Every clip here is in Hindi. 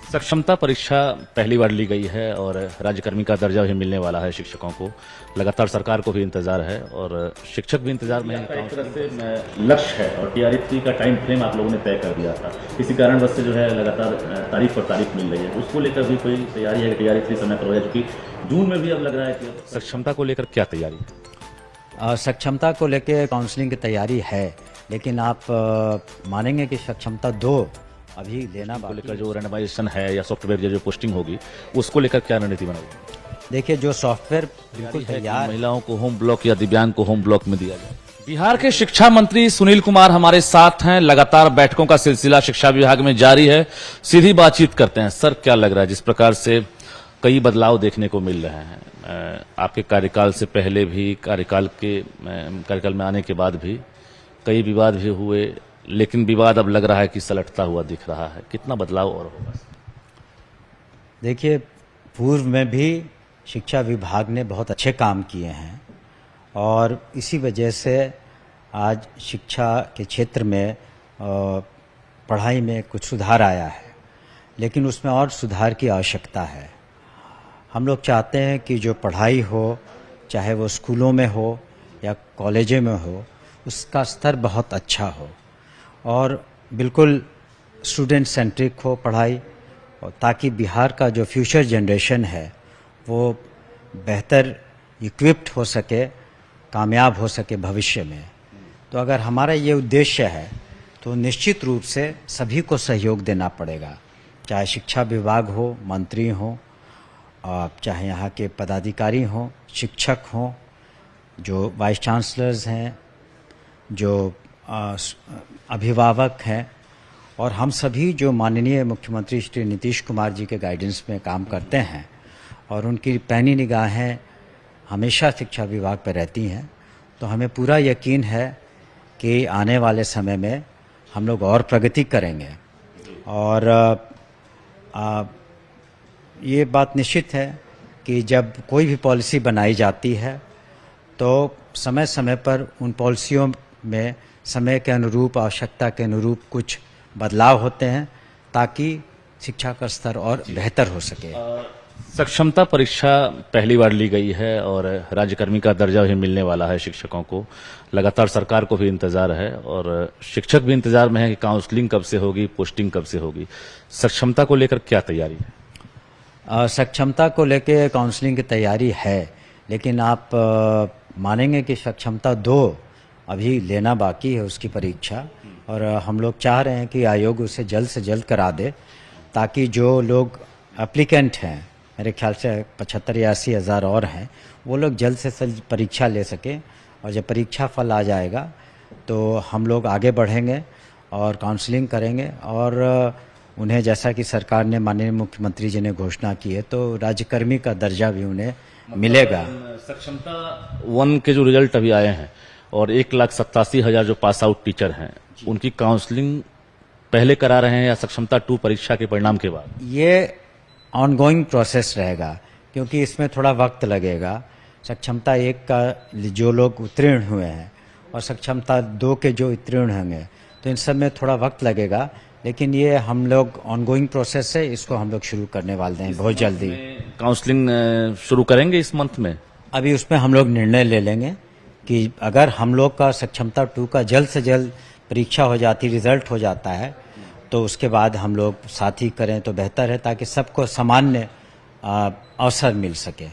सक्षमता परीक्षा पहली बार ली गई है और राज्यकर्मी का दर्जा भी मिलने वाला है शिक्षकों को। लगातार सरकार को भी इंतजार है और शिक्षक भी इंतजार में है। एक तरह से लक्ष्य है और टीआरई का टाइम फ्रेम आप लोगों ने तय कर दिया था। किसी कारणवश से जो है लगातार तारीख पर तारीख मिल रही है, उसको लेकर भी कोई तैयारी है कि टीआरई समय पर हो जाए? क्योंकि जून में भी अब लग रहा है कि सक्षमता को लेकर क्या तैयारी है? सक्षमता को लेकर काउंसलिंग की तैयारी है, लेकिन आप मानेंगे कि सक्षमता 2 अभी लेना को लेकर जो रैंडमाइजेशन है या सॉफ्टवेयर जो पोस्टिंग होगी उसको लेकर क्या रणनीति बनाई? देखिए, जो सॉफ्टवेयर बिल्कुल तैयार, महिलाओं को होम ब्लॉक या दिव्यांग को होम ब्लॉक में दिया जाए। बिहार के शिक्षा मंत्री सुनील कुमार हमारे साथ हैं। लगातार बैठकों का सिलसिला शिक्षा विभाग में जारी है। सीधी बातचीत करते हैं। सर, क्या लग रहा है, जिस प्रकार से कई बदलाव देखने को मिल रहे हैं, आपके कार्यकाल से पहले भी, कार्यकाल में आने के बाद भी कई विवाद भी हुए, लेकिन विवाद अब लग रहा है कि सलटता हुआ दिख रहा है। कितना बदलाव और होगा? देखिए, पूर्व में भी शिक्षा विभाग ने बहुत अच्छे काम किए हैं और इसी वजह से आज शिक्षा के क्षेत्र में पढ़ाई में कुछ सुधार आया है, लेकिन उसमें और सुधार की आवश्यकता है। हम लोग चाहते हैं कि जो पढ़ाई हो, चाहे वो स्कूलों में हो या कॉलेजों में हो, उसका स्तर बहुत अच्छा हो और बिल्कुल स्टूडेंट सेंट्रिक हो पढ़ाई, और ताकि बिहार का जो फ्यूचर जनरेशन है वो बेहतर इक्विप्ड हो सके, कामयाब हो सके भविष्य में। तो अगर हमारा ये उद्देश्य है तो निश्चित रूप से सभी को सहयोग देना पड़ेगा, चाहे शिक्षा विभाग हो, मंत्री हो, चाहे यहाँ के पदाधिकारी हों, शिक्षक हों, जो वाइस चांसलर्स हैं, जो अभिभावक हैं, और हम सभी जो माननीय मुख्यमंत्री श्री नीतीश कुमार जी के गाइडेंस में काम करते हैं और उनकी पैनी निगाहें हमेशा शिक्षा विभाग पर रहती हैं। तो हमें पूरा यकीन है कि आने वाले समय में हम लोग और प्रगति करेंगे और ये बात निश्चित है कि जब कोई भी पॉलिसी बनाई जाती है तो समय समय पर उन पॉलिसियों में समय के अनुरूप, आवश्यकता के अनुरूप कुछ बदलाव होते हैं ताकि शिक्षा का स्तर और बेहतर हो सके। सक्षमता परीक्षा पहली बार ली गई है और राज्यकर्मी का दर्जा भी मिलने वाला है शिक्षकों को। लगातार सरकार को भी इंतजार है और शिक्षक भी इंतजार में है कि काउंसलिंग कब से होगी, पोस्टिंग कब से होगी। सक्षमता को लेकर क्या तैयारी है? सक्षमता को लेकर काउंसलिंग की तैयारी है, लेकिन आप मानेंगे कि सक्षमता 2 अभी लेना बाकी है उसकी परीक्षा, और हम लोग चाह रहे हैं कि आयोग उसे जल्द से जल्द करा दे ताकि जो लोग एप्लीकेंट हैं, मेरे ख्याल से 75 या 80 हज़ार और हैं, वो लोग जल्द से जल्द परीक्षा ले सकें। और जब परीक्षा फल आ जाएगा तो हम लोग आगे बढ़ेंगे और काउंसलिंग करेंगे और उन्हें, जैसा कि सरकार ने, माननीय मुख्यमंत्री जी ने घोषणा की है, तो राज्यकर्मी का दर्जा भी उन्हें मिलेगा। सक्षमता 1 के जो रिजल्ट अभी आए हैं और 1,87,000 जो पास आउट टीचर हैं, उनकी काउंसलिंग पहले करा रहे हैं या सक्षमता 2 परीक्षा के परिणाम के बाद? ये ऑनगोइंग प्रोसेस रहेगा क्योंकि इसमें थोड़ा वक्त लगेगा। सक्षमता 1 का जो लोग उत्तीर्ण हुए हैं और सक्षमता 2 के जो उत्तीर्ण होंगे, तो इन सब में थोड़ा वक्त लगेगा, लेकिन ये हम लोग ऑनगोइंग प्रोसेस है, इसको हम लोग शुरू करने वाले हैं बहुत जल्दी। काउंसलिंग शुरू करेंगे इस मंथ में? अभी उसमें हम लोग निर्णय ले लेंगे कि अगर हम लोग का सक्षमता 2 का जल्द से जल्द परीक्षा हो जाती, रिजल्ट हो जाता है, तो उसके बाद हम लोग साथ ही करें तो बेहतर है ताकि सबको सामान्य अवसर मिल सके।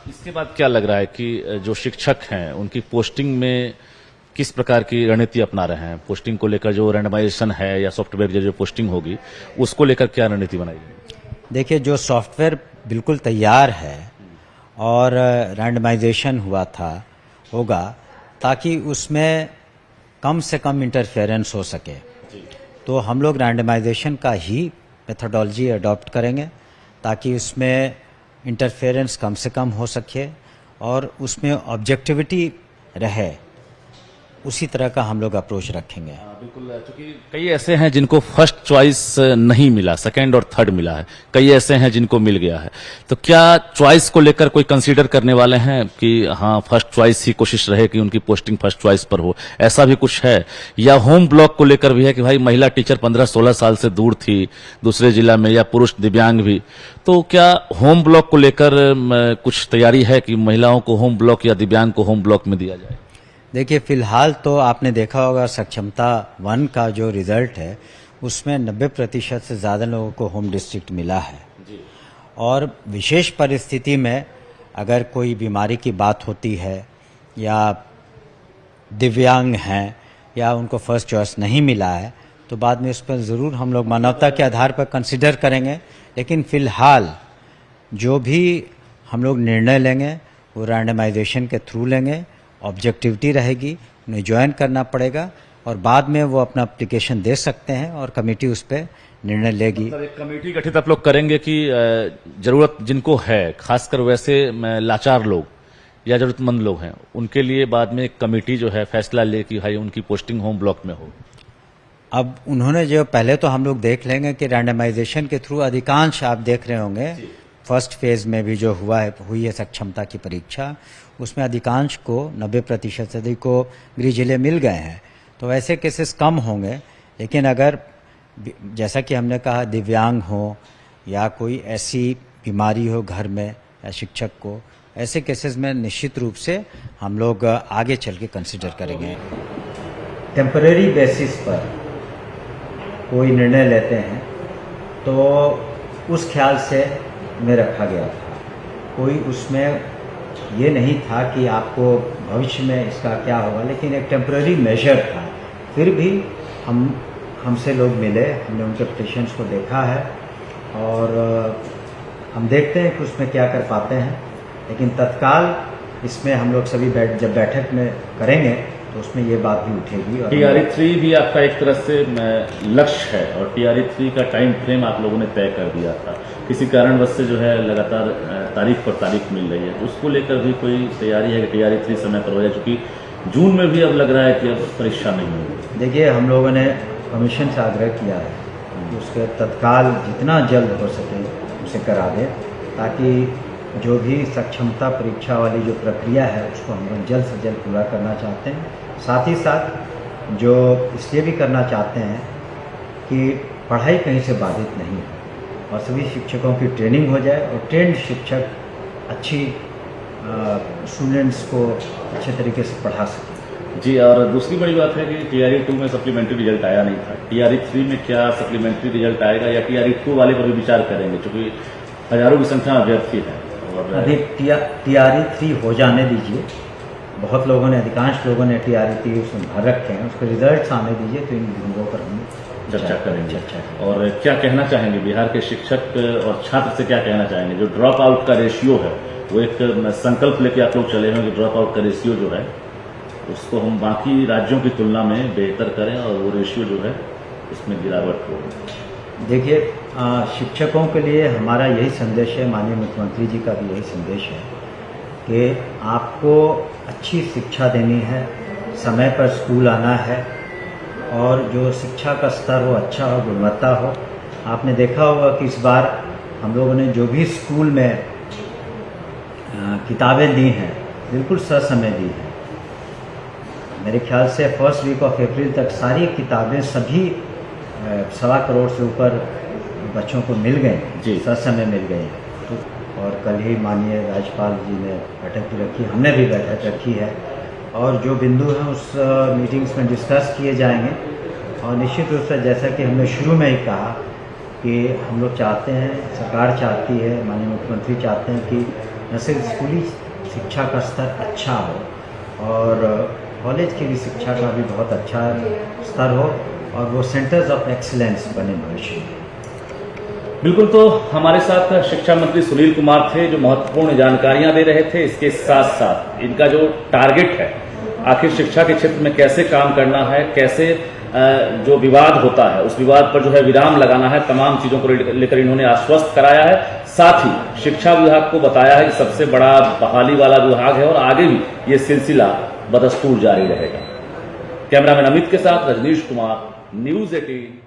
इसके बाद क्या लग रहा है कि जो शिक्षक हैं उनकी पोस्टिंग में किस प्रकार की रणनीति अपना रहे हैं? पोस्टिंग को लेकर जो रैंडमाइजेशन है या सॉफ्टवेयर जो पोस्टिंग होगी उसको लेकर क्या रणनीति बनाई? देखिए, जो सॉफ्टवेयर बिल्कुल तैयार है और रैंडमाइजेशन होगा ताकि उसमें कम से कम इंटरफेरेंस हो सके, तो हम लोग रैंडमाइजेशन का ही मेथोडोलॉजी अडॉप्ट करेंगे ताकि उसमें इंटरफेरेंस कम से कम हो सके और उसमें ऑब्जेक्टिविटी रहे, उसी तरह का हम लोग अप्रोच रखेंगे। बिल्कुल, क्योंकि कई ऐसे हैं जिनको फर्स्ट चॉइस नहीं मिला, सेकंड और थर्ड मिला है, कई ऐसे हैं जिनको मिल गया है। तो क्या चॉइस को लेकर कोई कंसीडर करने वाले हैं कि हाँ फर्स्ट चॉइस ही कोशिश रहे कि उनकी पोस्टिंग फर्स्ट चॉइस पर हो, ऐसा भी कुछ है? या होम ब्लॉक को लेकर भी है कि भाई महिला टीचर 15-16 साल से दूर थी दूसरे जिला में, या पुरुष दिव्यांग भी, तो क्या होम ब्लॉक को लेकर कुछ तैयारी है कि महिलाओं को होम ब्लॉक या दिव्यांग को होम ब्लॉक में दिया जाए? देखिए, फिलहाल तो आपने देखा होगा सक्षमता 1 का जो रिजल्ट है उसमें 90% से ज़्यादा लोगों को होम डिस्ट्रिक्ट मिला है। जी। और विशेष परिस्थिति में अगर कोई बीमारी की बात होती है या दिव्यांग हैं या उनको फर्स्ट चॉइस नहीं मिला है तो बाद में उस पर ज़रूर हम लोग मानवता के आधार पर कंसिडर करेंगे। लेकिन फ़िलहाल जो भी हम लोग निर्णय लेंगे वो रैंडमाइजेशन के थ्रू लेंगे, ऑब्जेक्टिविटी रहेगी, उन्हें ज्वाइन करना पड़ेगा और बाद में वो अपना एप्लीकेशन दे सकते हैं और कमेटी उस पर निर्णय लेगी। मतलब एक कमेटी गठित आप लोग करेंगे कि जरूरत जिनको है, खासकर वैसे लाचार लोग या जरूरतमंद लोग हैं, उनके लिए बाद में एक कमेटी जो है फैसला ले कि भाई उनकी पोस्टिंग होम ब्लॉक में हो। अब उन्होंने जो पहले तो हम लोग देख लेंगे कि रैंडमाइजेशन के थ्रू अधिकांश आप देख रहे होंगे फर्स्ट फेज में भी जो हुई है सक्षमता की परीक्षा, उसमें अधिकांश को 90% से अधिक को गृह जिले मिल गए हैं। तो वैसे केसेस कम होंगे, लेकिन अगर जैसा कि हमने कहा दिव्यांग हो या कोई ऐसी बीमारी हो घर में या शिक्षक को, ऐसे केसेस में निश्चित रूप से हम लोग आगे चल के कंसिडर करेंगे। टेम्परेरी बेसिस पर कोई निर्णय लेते हैं तो उस ख्याल से में रखा गया था, कोई उसमें ये नहीं था कि आपको भविष्य में इसका क्या होगा, लेकिन एक टेम्पररी मेजर था। फिर भी हमसे लोग मिले, हमने उनके पेशेंट्स को देखा है और हम देखते हैं कि उसमें क्या कर पाते हैं। लेकिन तत्काल इसमें हम लोग सभी जब बैठक में करेंगे तो उसमें ये बात भी उठेगी। और TRE3 भी आपका एक तरह से लक्ष्य है और TRE3 का टाइम फ्रेम आप लोगों ने तय कर दिया था, किसी कारणवश से जो है लगातार तारीख पर तारीख मिल रही है, तो उसको लेकर भी कोई तैयारी है कि TRE3 समय पर हो जाए? चूंकि जून में भी अब लग रहा है कि अब परीक्षा नहीं होगी। देखिए, हम लोगों ने कमीशन से आग्रह किया है कि उसके तत्काल जितना जल्द हो सके उसे करा दें, ताकि जो भी सक्षमता परीक्षा वाली जो प्रक्रिया है उसको हम लोग जल्द से जल्द पूरा करना चाहते हैं। साथ ही साथ जो इसलिए भी करना चाहते हैं कि पढ़ाई कहीं से बाधित नहीं हो और सभी शिक्षकों की ट्रेनिंग हो जाए और ट्रेंड शिक्षक अच्छी स्टूडेंट्स को अच्छे तरीके से पढ़ा सकें। जी, और दूसरी बड़ी बात है कि TRE2 में सप्लीमेंट्री रिजल्ट आया नहीं था, TRE3 में क्या सप्लीमेंट्री रिजल्ट आएगा या TRE2 वाले पर भी विचार करेंगे, क्योंकि हजारों की संख्या में अभ्यर्थी है? और अभी TRE3 हो जाने दीजिए, बहुत लोगों ने, अधिकांश लोगों ने TRE3 उसमें भर रखे हैं, उसके रिजल्ट आने दीजिए तो इन बिंदुओं पर हम चर्चा करेंगे। और क्या कहना चाहेंगे बिहार के शिक्षक और छात्र से, क्या कहना चाहेंगे? जो ड्रॉप आउट का रेशियो है वो एक संकल्प लेके आप लोग चले हैं कि ड्रॉप आउट का रेशियो जो है उसको हम बाकी राज्यों की तुलना में बेहतर करें और वो रेशियो जो है उसमें गिरावट हो। देखिए, शिक्षकों के लिए हमारा यही संदेश है, माननीय मुख्यमंत्री जी का भी यही संदेश है कि आपको अच्छी शिक्षा देनी है, समय पर स्कूल आना है और जो शिक्षा का स्तर हो अच्छा हो, गुणवत्ता हो। आपने देखा होगा कि इस बार हम लोगों ने जो भी स्कूल में किताबें दी हैं बिल्कुल ससमय दी हैं। मेरे ख्याल से फर्स्ट वीक ऑफ अप्रैल तक सारी किताबें सभी 1.25 करोड़ से ऊपर बच्चों को मिल गए, ससमय मिल गए। और कल ही माननीय राज्यपाल जी ने बैठक भी रखी, हमने भी बैठक रखी है और जो बिंदु हैं उस मीटिंग्स में डिस्कस किए जाएंगे। और निश्चित रूप से जैसा कि हमने शुरू में ही कहा कि हम लोग चाहते हैं, सरकार चाहती है, माननीय मुख्यमंत्री चाहते हैं कि न सिर्फ स्कूली शिक्षा का स्तर अच्छा हो और कॉलेज की भी शिक्षा का भी बहुत अच्छा स्तर हो और वो सेंटर्स ऑफ एक्सीलेंस बने भविष्य में। बिल्कुल, तो हमारे साथ शिक्षा मंत्री सुनील कुमार थे जो महत्वपूर्ण जानकारियां दे रहे थे। इसके साथ साथ इनका जो टारगेट है, आखिर शिक्षा के क्षेत्र में कैसे काम करना है, कैसे जो विवाद होता है उस विवाद पर जो है विराम लगाना है, तमाम चीजों को लेकर इन्होंने आश्वस्त कराया है। साथ ही शिक्षा विभाग को बताया है कि सबसे बड़ा बहाली वाला विभाग है और आगे भी ये सिलसिला बदस्तूर जारी रहेगा। कैमरामैन अमित के साथ रजनीश कुमार, न्यूज 18